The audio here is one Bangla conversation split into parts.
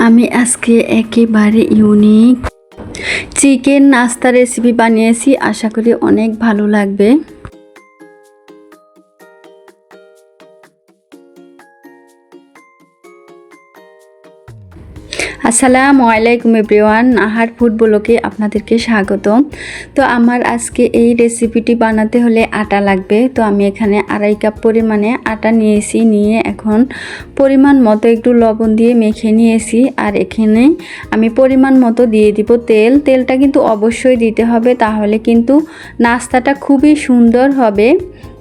আমি আজকে একেবারে ইউনিক চিকেন নাস্তা রেসিপি বানিয়েছি। আশা করি অনেক ভালো লাগবে। আসসালামু আলাইকুম এভরিওয়ান, আহার ফুড ব্লগে আপনাদেরকে স্বাগতম। তো আমার আজকে এই রেসিপিটি বানাতে হলে আটা লাগবে। তো আমি এখানে 2.5 কাপ পরিমাণে আটা নিয়েছি, নিয়ে এখন পরিমাণ মতো একটু লবণ দিয়ে মেখে নিয়েছি। আর এখানে আমি পরিমাণ মতো দিয়ে দিব তেল। তেলটা কিন্তু অবশ্যই দিতে হবে, তাহলে কিন্তু নাস্তাটা খুবই সুন্দর হবে।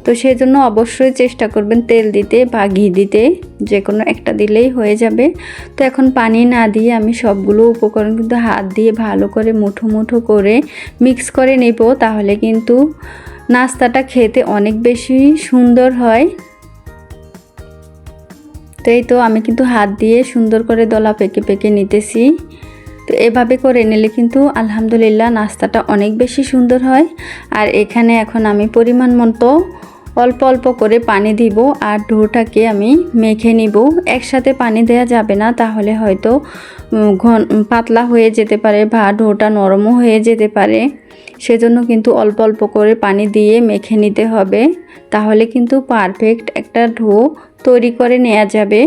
তো সেজন্য অবশ্যই চেষ্টা করবেন তেল দিতে বা ঘি দিতে, যে কোনো একটা দিলেই হয়ে যাবে। তো এখন পানি না দিয়ে আমি সবগুলো উপকরণ কিন্তু হাত দিয়ে ভালো করে মুঠো মুঠো করে মিক্স করে নেব, তাহলে কিন্তু নাস্তাটা খেতে অনেক বেশি সুন্দর হয়। তো এই তো আমি কিন্তু হাত দিয়ে সুন্দর করে দলা পেকে পেকে নিতেছি। তো এভাবে করে নিলে কিন্তু আলহামদুলিল্লাহ নাস্তাটা অনেক বেশি সুন্দর হয়। আর এখানে এখন আমি পরিমাণ মতো অল্প অল্প করে পানি দিব আর ডোটাকে আমি মেখে নিব। একসাথে পানি দেওয়া যাবে না, তাহলে হয়তো পাতলা হয়ে যেতে পারে বা ডোটা নরমও হয়ে যেতে পারে। সেজন্য কিন্তু অল্প অল্প করে পানি দিয়ে মেখে নিতে হবে, তাহলে কিন্তু পারফেক্ট একটা ডো তৈরি করে নেওয়া যাবে।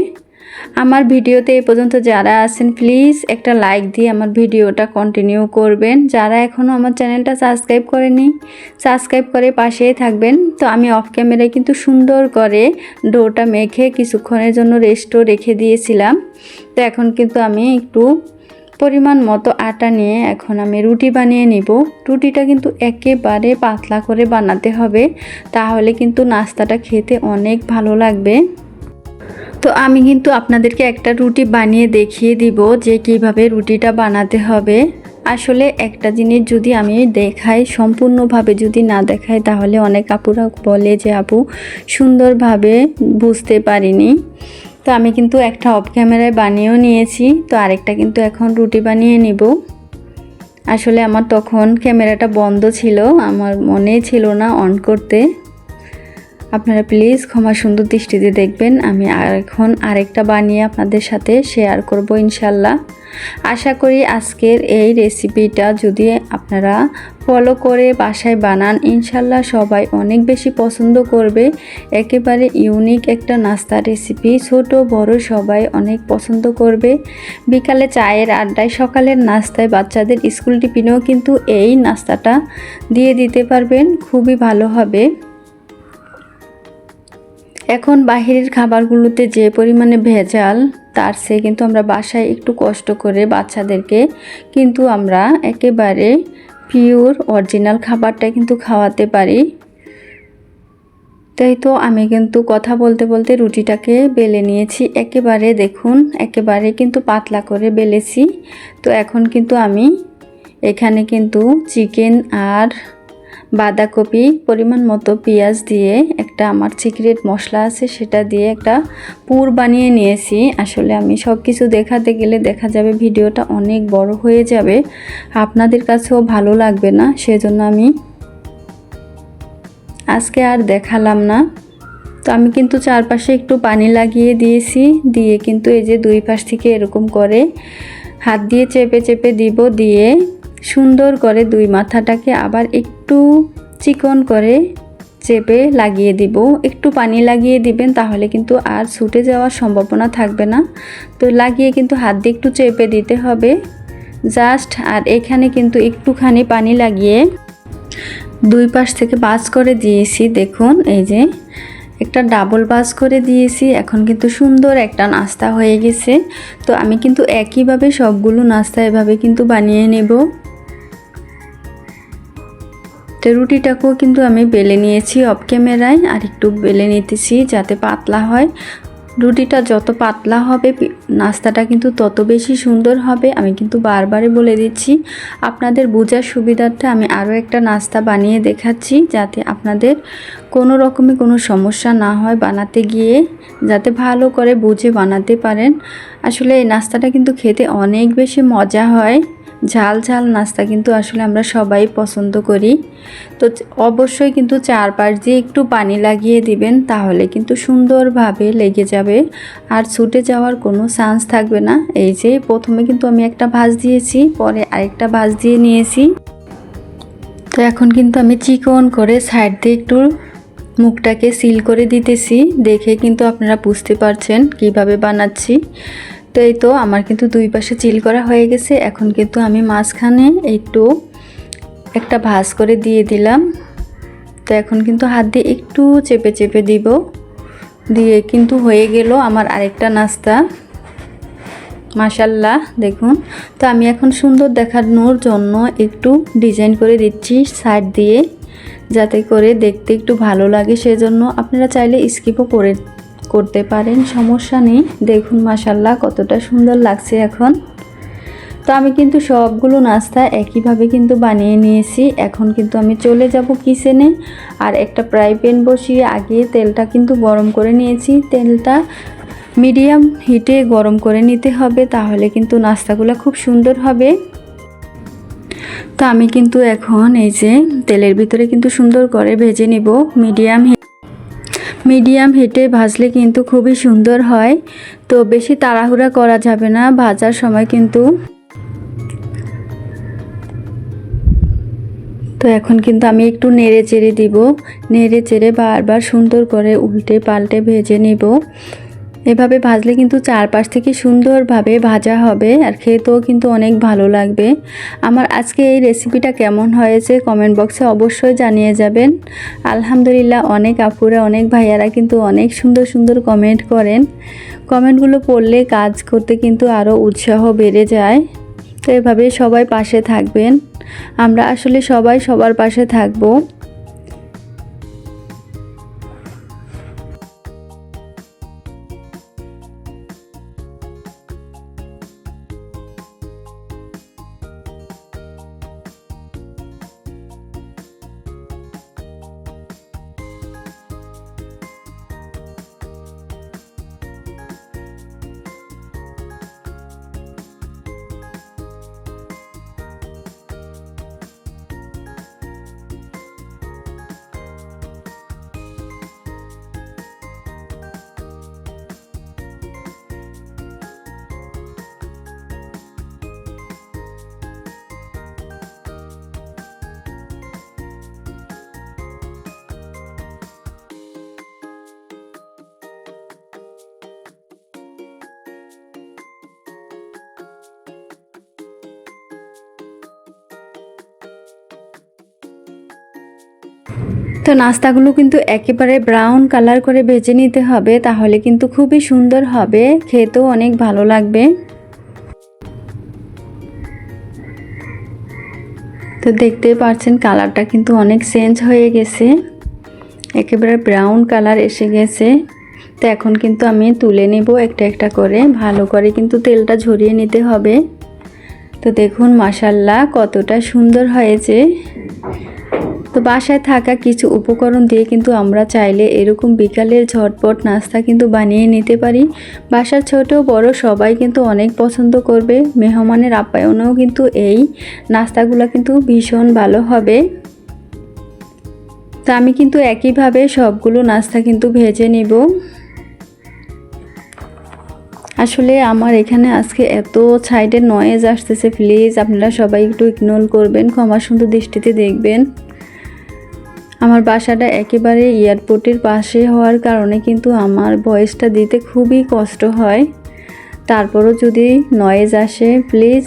আমার ভিডিওতে এ পর্যন্ত যারা আছেন প্লিজ একটা লাইক দিয়ে আমার ভিডিওটা কন্টিনিউ করবেন। যারা এখনও আমার চ্যানেলটা সাবস্ক্রাইব করেনি, সাবস্ক্রাইব করে পাশেই থাকবেন। তো আমি অফ ক্যামেরায় কিন্তু সুন্দর করে ডোটা মেখে কিছুক্ষণের জন্য রেস্টও রেখে দিয়েছিলাম। তো এখন কিন্তু আমি একটু পরিমাণ মতো আটা নিয়ে এখন আমি রুটি বানিয়ে নিব। রুটিটা কিন্তু একেবারে পাতলা করে বানাতে হবে, তাহলে কিন্তু নাস্তাটা খেতে অনেক ভালো লাগবে। তো আমি কিন্তু আপনাদেরকে একটা রুটি বানিয়ে দেখিয়ে দিব যে কিভাবে রুটিটা বানাতে হবে। আসলে একটা জিনিস যদি আমি দেখাই, সম্পূর্ণভাবে যদি না দেখাই, তাহলে অনেক আপুরা বলে যে আপু সুন্দরভাবে বুঝতে পারিনি। তো আমি কিন্তু একটা অফ ক্যামেরায় বানিয়েও নিয়েছি। তো আরেকটা কিন্তু এখন রুটি বানিয়ে নিব। আসলে আমার তখন ক্যামেরাটা বন্ধ ছিল, আমার মনে ছিল না অন করতে। আপনারা প্লিজ ক্ষমা সুন্দর দৃষ্টিতে দেখবেন। আমি এখন আরেকটা বানিয়ে আপনাদের সাথে শেয়ার করব ইনশাল্লাহ। আশা করি আজকের এই রেসিপিটা যদি আপনারা ফলো করে বাসায় বানান, ইনশাল্লাহ সবাই অনেক বেশি পছন্দ করবে। একেবারে ইউনিক একটা নাস্তা রেসিপি, ছোট বড় সবাই অনেক পছন্দ করবে। বিকালে চায়ের আড্ডায়, সকালের নাস্তায়, বাচ্চাদের স্কুল টিফিনেও কিন্তু এই নাস্তাটা দিয়ে দিতে পারবেন, খুবই ভালো হবে। এখন বাহিরের খাবারগুলোতে যে পরিমাণে ভেজাল, তার চেয়ে কিন্তু আমরা বাসায় একটু কষ্ট করে বাচ্চাদেরকে কিন্তু আমরা একেবারে পিওর অরিজিনাল খাবারটা কিন্তু খাওয়াতে পারি। তাই তো আমি কিন্তু কথা বলতে বলতে রুটিটাকে বেলে নিয়েছি। একেবারে দেখুন, একেবারে কিন্তু পাতলা করে বেলেছি। তো এখন কিন্তু আমি এখানে কিন্তু চিকেন আর বাঁধাকপি, পরিমাণ মতো পেঁয়াজ দিয়ে একটা আমার সিক্রেট মশলা আছে, সেটা দিয়ে একটা পুর বানিয়ে নিয়েছি। আসলে আমি সব কিছু দেখাতে গেলে দেখা যাবে ভিডিওটা অনেক বড় হয়ে যাবে, আপনাদের কাছেও ভালো লাগবে না। সেজন্য আমি আজকে আর দেখালাম না। তো আমি কিন্তু চারপাশে একটু পানি লাগিয়ে দিয়েছি, দিয়ে কিন্তু এই যে দুই পাশ থেকে এরকম করে হাত দিয়ে চেপে চেপে দিব, দিয়ে সুন্দর করে দুই মাথাটাকে আবার একটু চিকন করে চেপে লাগিয়ে দিব। একটু পানি লাগিয়ে দিবেন, তাহলে কিন্তু আর ছুটে যাওয়ার সম্ভাবনা থাকবে না। তো লাগিয়ে কিন্তু হাত দিয়ে একটু চেপে দিতে হবে জাস্ট। আর এখানে কিন্তু একটুখানি পানি লাগিয়ে দুই পাশ থেকে ভাঁজ করে দিয়েছি। দেখুন এই যে একটা ডাবল ভাঁজ করে দিয়েছি। এখন কিন্তু সুন্দর একটা নাস্তা হয়ে গেছে। তো আমি কিন্তু একইভাবে সবগুলো নাস্তা এভাবে কিন্তু বানিয়ে নেব। তো রুটিটাকেও কিন্তু আমি বেলে নিয়েছি অফ ক্যামেরায়, আর একটু বেলে নিতেছি যাতে পাতলা হয়। রুটিটা যত পাতলা হবে নাস্তাটা কিন্তু তত বেশি সুন্দর হবে। আমি কিন্তু বারবারই বলে দিচ্ছি, আপনাদের বোঝার সুবিধার্থে আমি আরও একটা নাস্তা বানিয়ে দেখাচ্ছি, যাতে আপনাদের কোনো রকমই কোনো সমস্যা না হয় বানাতে গিয়ে, যাতে ভালো করে বুঝে বানাতে পারেন। আসলে এই নাস্তাটা কিন্তু খেতে অনেক বেশি মজা হয়। ঝাল ঝাল নাস্তা কিন্তু আসলে আমরা সবাই পছন্দ করি। তো অবশ্যই কিন্তু চারপাশ দিয়ে একটু পানি লাগিয়ে দিবেন, তাহলে কিন্তু সুন্দরভাবে লেগে যাবে আর ছুটে যাওয়ার কোনো চান্স থাকবে না। এই যে প্রথমে কিন্তু আমি একটা ভাঁজ দিয়েছি, পরে আরেকটা ভাঁজ দিয়ে নিয়েছি। তো এখন কিন্তু আমি চিকন করে সাইড দিয়ে একটু মুখটাকে সিল করে দিতেছি। দেখে কিন্তু আপনারা বুঝতে পারছেন কিভাবে বানাচ্ছি। তো এই তো আমার কিন্তু দুই পাশে চিল করা হয়ে গেছে। এখন কিন্তু আমি মাঝখানে একটু একটা ভাঁজ করে দিয়ে দিলাম। তো এখন কিন্তু হাত দিয়ে একটু চেপে চেপে দিব, দিয়ে কিন্তু হয়ে গেল আমার আরেকটা নাস্তা। মাশাল্লাহ দেখুন। তো আমি এখন সুন্দর দেখানোর জন্য একটু ডিজাইন করে দিচ্ছি সাইড দিয়ে, যাতে করে দেখতে একটু ভালো লাগে। সেজন্য আপনারা চাইলে স্কিপও করতে পারেন, সমস্যা নেই। দেখুন মাশাল্লাহ কতটা সুন্দর লাগছে এখন। তো আমি কিন্তু সবগুলো নাস্তা একইভাবে কিন্তু বানিয়ে নিয়েছি। এখন কিন্তু আমি চলে যাব কিচেনে, আর একটা ফ্রাই প্যান বসিয়ে আগে তেলটা কিন্তু গরম করে নিয়েছি। তেলটা মিডিয়াম হিটে গরম করে নিতে হবে, তাহলে কিন্তু নাস্তাগুলো খুব সুন্দর হবে। তো আমি কিন্তু এখন এই যে তেলের ভিতরে কিন্তু সুন্দর করে ভেজে নিব। মিডিয়াম হিটে ভাজলে কিন্তু খুবই সুন্দর হয়। তো বেশি তাড়াহুড়া করা যাবে না ভাজার সময় কিন্তু। তো এখন কিন্তু আমি একটু নেড়ে চেড়ে দিব, নেড়ে চেড়ে বারবার সুন্দর করে উল্টে পাল্টে ভেজে নিব। এভাবে ভাজলে কিন্তু চারপাশ থেকে সুন্দরভাবে ভাজা হবে, আর খেতেও কিন্তু অনেক ভালো লাগবে। আমার আজকে এই রেসিপিটা কেমন হয়েছে কমেন্ট বক্সে অবশ্যই জানিয়ে যাবেন। আলহামদুলিল্লাহ অনেক আপুরা অনেক ভাইয়ারা কিন্তু অনেক সুন্দর সুন্দর কমেন্ট করেন। কমেন্টগুলো পড়লে কাজ করতে কিন্তু আরও উৎসাহ বেড়ে যায়। তো এভাবে সবাই পাশে থাকবেন, আমরা আসলে সবাই সবার পাশে থাকবো। তো নাস্তাগুলো কিন্তু একেবারে ব্রাউন কালার করে ভেজে নিতে হবে, তাহলে কিন্তু খুবই সুন্দর হবে, খেতেও অনেক ভালো লাগবে। তো দেখতেই পাচ্ছেন কালারটা কিন্তু অনেক চেঞ্জ হয়ে গেছে, একেবারে ব্রাউন কালার এসে গেছে। তো এখন কিন্তু আমি তুলে নেব একটা একটা করে, ভালো করে কিন্তু তেলটা ঝরিয়ে নিতে হবে। তো দেখুন মাশাল্লাহ কতটা সুন্দর হয়েছে। তো বাসায় থাকা কিছু উপকরণ দিয়ে কিন্তু আমরা চাইলে এরকম বিকালের ঝটপট নাস্তা কিন্তু বানিয়ে নিতে পারি। বাসার ছোট বড় সবাই কিন্তু অনেক পছন্দ করবে। মেহমানের আপ্যায়নেও কিন্তু এই নাস্তাগুলো কিন্তু ভীষণ ভালো হবে। তো আমি কিন্তু একইভাবে সবগুলো নাস্তা কিন্তু ভেজে নিব। আসলে আমার এখানে আজকে এত সাইডে নয়েজ আসতেছে, প্লিজ আপনারা সবাই একটু ইগনোর করবেন, ক্ষমা সুন্দর দৃষ্টিতে দেখবেন। আমার বাসাটা একেবারে এয়ারপোর্টের পাশে হওয়ার কারণে কিন্তু আমার ভয়েসটা দিতে খুবই কষ্ট হয়। তারপরও যদি নয়েজ আসে প্লিজ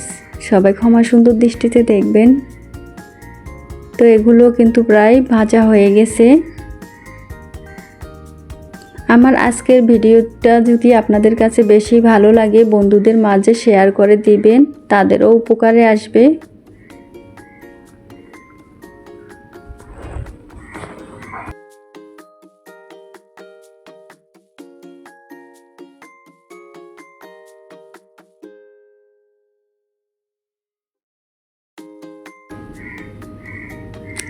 সবাই ক্ষমা সুন্দর দৃষ্টিতে দেখবেন। তো এগুলো কিন্তু প্রায় ভাজা হয়ে গেছে। আমার আজকের ভিডিওটা যদি আপনাদের কাছে বেশি ভালো লাগে বন্ধুদের মাঝে শেয়ার করে দিবেন, তাদেরও উপকারে আসবে।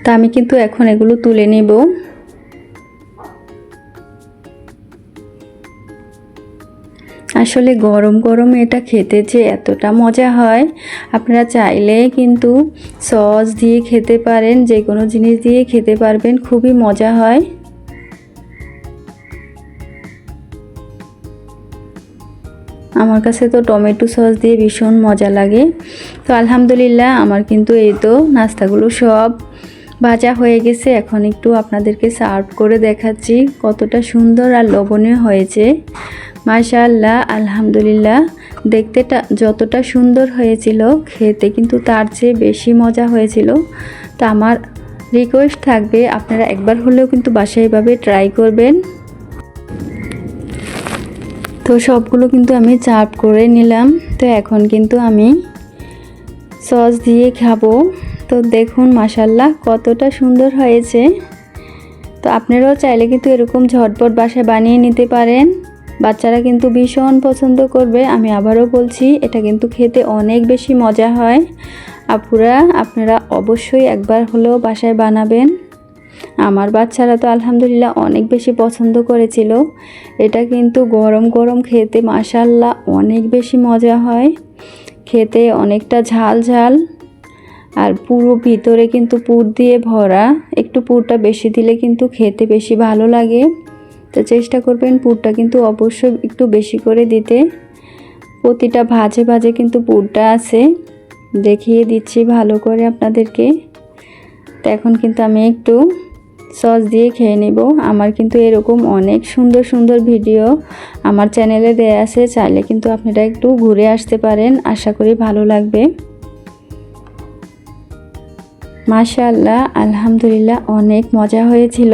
তা আমি কিন্তু এখন এগুলো তুলে নেব। আসলে গরম গরম এটা খেতে যে এতটা মজা হয়, আপনারা চাইলে কিন্তু সস দিয়ে খেতে পারেন, যে কোনো জিনিস দিয়ে খেতে পারবেন, খুবই মজা হয়। আমার কাছে তো টমেটো সস দিয়ে ভীষণ মজা লাগে। তো আলহামদুলিল্লাহ আমার কিন্তু এই তো নাস্তাগুলো সব ভাজা হয়ে গেছে। এখন একটু আপনাদেরকে সার্ভ করে দেখাচ্ছি কতটা সুন্দর আর লোভনীয় হয়েছে। মাশাআল্লাহ, আলহামদুলিল্লাহ, দেখতে যতটা সুন্দর হয়েছিল, খেতে কিন্তু তার চেয়ে বেশি মজা হয়েছিল। তো আমার রিকোয়েস্ট থাকবে আপনারা একবার হলেও কিন্তু বাসায় এভাবে ট্রাই করবেন। তো সবগুলো কিন্তু আমি সার্ভ করে নিলাম। তো এখন কিন্তু আমি সস দিয়ে খাবো। তো দেখুন মাশাআল্লাহ কতটা সুন্দর হয়েছে। তো আপনারাও চাইলে কিন্তু এরকম ঝটপট বাসায় বানিয়ে নিতে পারেন, বাচ্চারা কিন্তু ভীষণ পছন্দ করবে। আমি আবারও বলছি, এটা কিন্তু খেতে অনেক বেশি মজা হয়। আপুরা আপনারা অবশ্যই একবার হলেও বাসায় বানাবেন। আমার বাচ্চারা তো আলহামদুলিল্লাহ অনেক বেশি পছন্দ করেছিল। এটা কিন্তু গরম গরম খেতে মাশাআল্লাহ অনেক বেশি মজা হয়, খেতে অনেকটা ঝাল ঝাল, আর পুরো ভিতরে কিন্তু পুর দিয়ে ভরা। একটু পুরটা বেশি দিলে কিন্তু খেতে বেশি ভালো লাগে। তো চেষ্টা করবেন পুরটা কিন্তু অবশ্যই একটু বেশি করে দিতে। প্রতিটা ভাজে ভাজে কিন্তু পুরটা আছে, দেখিয়ে দিচ্ছি ভালো করে আপনাদেরকে। তো এখন কিন্তু আমি একটু সস দিয়ে খেয়ে নেব। আমার কিন্তু এরকম অনেক সুন্দর সুন্দর ভিডিও আমার চ্যানেলে দেয়া আছে, চাইলে কিন্তু আপনারা একটু ঘুরে আসতে পারেন, আশা করি ভালো লাগবে। মাশাআল্লাহ, আলহামদুলিল্লাহ অনেক মজা হয়েছিল।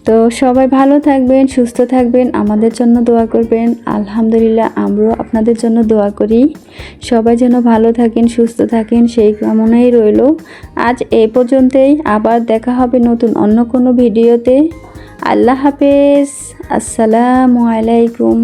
তো সবাই ভালো থাকবেন, সুস্থ থাকবেন, আমাদের জন্য দোয়া করবেন। আলহামদুলিল্লাহ আমরাও আপনাদের জন্য দোয়া করি, সবাই যেন ভালো থাকেন, সুস্থ থাকেন, সেই কামনাই রইল। আজ এই পর্যন্তই, আবার দেখা হবে নতুন অন্য কোনো ভিডিওতে। আল্লাহ হাফেজ, আসসালামু আলাইকুম।